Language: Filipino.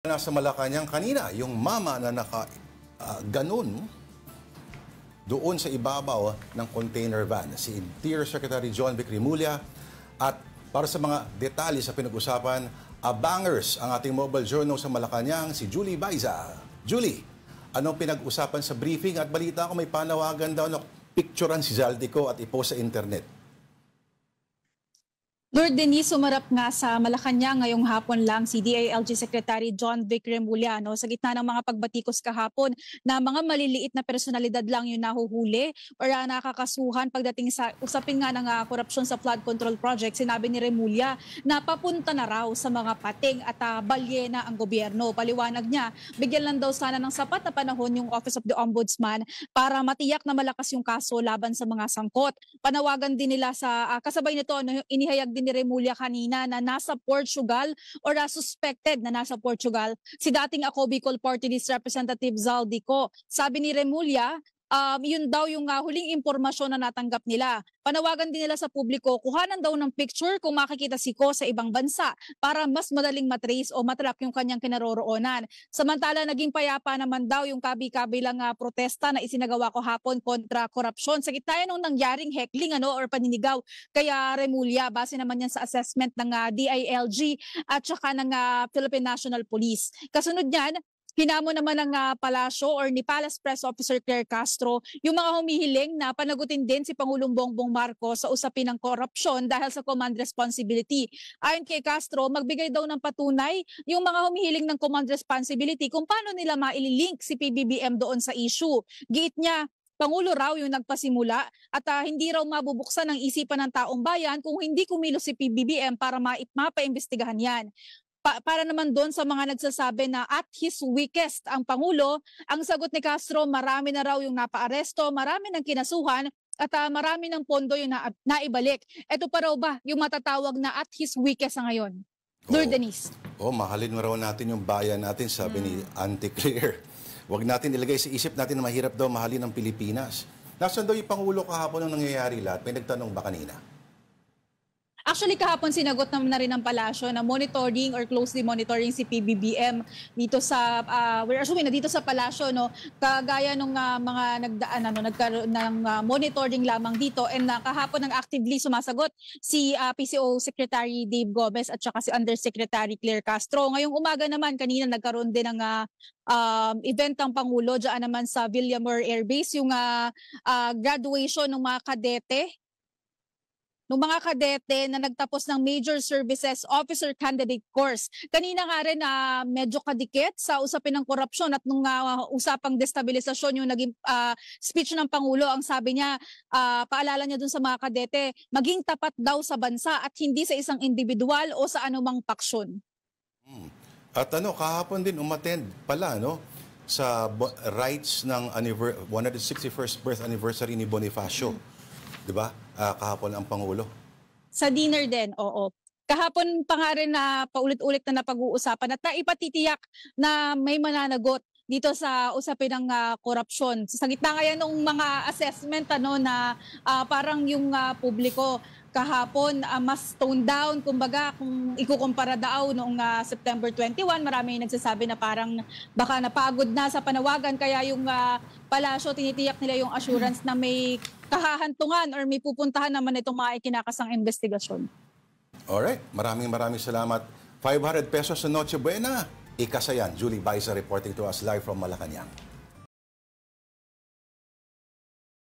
Nasa Malacanang kanina, yung mama na naka-ganon doon sa ibabaw ng container van, si Interior Secretary John Vic Remulla. At para sa mga detalye sa pinag-usapan, abangers ang ating mobile journal sa Malacanang, si Julie Baiza. Julie, anong pinag-usapan sa briefing? At balita ko may panawagan daw na picturean si Zaldico at ipost sa internet. Lord Denise, sumarap nga sa Malacanang ngayong hapon lang si DILG Secretary John Vic Remulla sa gitna ng mga pagbatikos kahapon na mga maliliit na personalidad lang yung nahuhuli o nakakasuhan pagdating sa usapin nga ng korupsyon sa flood control project. Sinabi ni Remulla na papunta na raw sa mga pating at balyena ang gobyerno. Paliwanag niya, bigyan lang daw sana ng sapat na panahon yung Office of the Ombudsman para matiyak na malakas yung kaso laban sa mga sangkot. Panawagan din nila sa kasabay nito, inihayag din ni Remulla kanina na nasa Portugal or suspected na nasa Portugal si dating Ako Bicol Party List Representative Zaldico. Sabi ni Remulla, yun daw yung huling impormasyon na natanggap nila. Panawagan din nila sa publiko, kuhanan daw ng picture kung makikita si Ko sa ibang bansa para mas madaling matrace o matrack yung kanyang kinaroroonan. Samantala, naging payapa naman daw yung kabi-kabilang protesta na isinagawa ko hapon kontra korupsyon. Sa gitna nung nangyaring heckling or paninigaw kaya Remulla, base naman yan sa assessment ng DILG at saka ng Philippine National Police. Kasunod niyan, hinamo naman ng palasyo or ni Palace Press Officer Claire Castro yung mga humihiling na panagutin din si Pangulong Bongbong Marcos sa usapin ng korupsyon dahil sa command responsibility. Ayon kay Castro, magbigay daw ng patunay yung mga humihiling ng command responsibility kung paano nila maililink si PBBM doon sa issue. Giit niya, Pangulo raw yung nagpasimula at hindi raw mabubuksan ng isipan ng taong bayan kung hindi kumilos si PBBM para mapaimbestigahan yan. Para naman doon sa mga nagsasabi na at his weakest ang Pangulo, ang sagot ni Castro, marami na raw yung napaaresto, marami ng kinasuhan at marami ng pondo yung naibalik. Ito pa raw ba yung matatawag na at his weakest sa ngayon? Lord Denise. Mahalin mo raw natin yung bayan natin, sabi ni Auntie Claire. Huwag natin ilagay sa isip natin na mahirap daw mahalin ang Pilipinas. Nasaan daw yung Pangulo kahapon nung nangyayari lahat? May nagtanong ba kanina? Actually, kahapon sinagot naman na rin ng palasyo na monitoring or closely monitoring si PBBM dito sa, we're assuming na dito sa palasyo, kagaya nung mga nagkaroon ng monitoring lamang dito, and kahapon ng actively sumasagot si PCO Secretary Dave Gomez at saka si Undersecretary Claire Castro. Ngayong umaga naman, kanina nagkaroon din ng event ng Pangulo dyan naman sa Villamor Air Base, yung graduation ng mga kadete na nagtapos ng Major Services Officer Candidate Course. Kanina nga rin medyo kadikit sa usapin ng korupsyon at nung usapang destabilisasyon yung naging speech ng Pangulo. Ang sabi niya, paalala niya dun sa mga kadete, maging tapat daw sa bansa at hindi sa isang individual o sa anumang paksyon. At kahapon din umattend pala sa rights ng 161st birth anniversary ni Bonifacio. Diba? Kahapon ang Pangulo. Sa dinner din, oo. Kahapon pa nga rin na paulit-ulit na napag-uusapan at naipatitiyak na may mananagot dito sa usapin ng korupsyon. Sa gitna kaya ng mga assessment na parang yung publiko kahapon mas toned down, kumbaga kung ikukumpara daw noong September 21, marami nagsasabi na parang baka napagod na sa panawagan, kaya yung palasyo tinitiyak nila yung assurance na may kahahantungan or may pupuntahan naman itong mga ikinakasang investigasyon. Alright, maraming salamat. 500 pesos sa Noche Buena. Ikasayan. Julie Baiza reporting to us live from Malacanang.